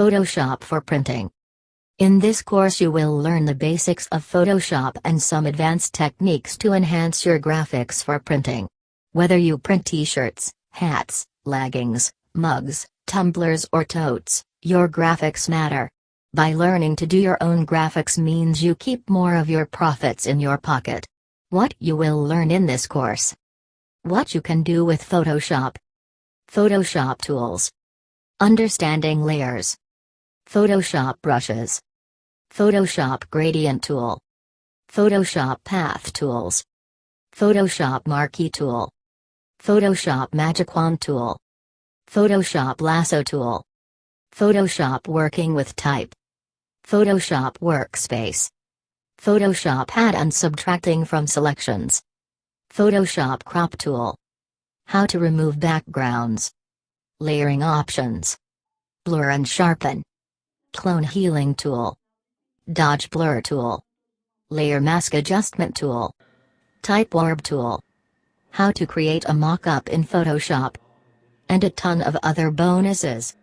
Photoshop for printing. In this course you will learn the basics of Photoshop and some advanced techniques to enhance your graphics for printing. Whether you print t-shirts, hats, leggings, mugs, tumblers or totes, your graphics matter. By learning to do your own graphics means you keep more of your profits in your pocket. What you will learn in this course. What you can do with Photoshop. Photoshop tools. Understanding layers. Photoshop brushes. Photoshop gradient tool. Photoshop path tools. Photoshop marquee tool. Photoshop magic wand tool. Photoshop lasso tool. Photoshop working with type. Photoshop workspace. Photoshop add and subtracting from selections. Photoshop crop tool. How to remove backgrounds. Layering options. Blur and sharpen. Clone healing tool. Dodge blur tool. Layer mask adjustment tool. Type warp tool. How to create a mock-up in Photoshop. And a ton of other bonuses.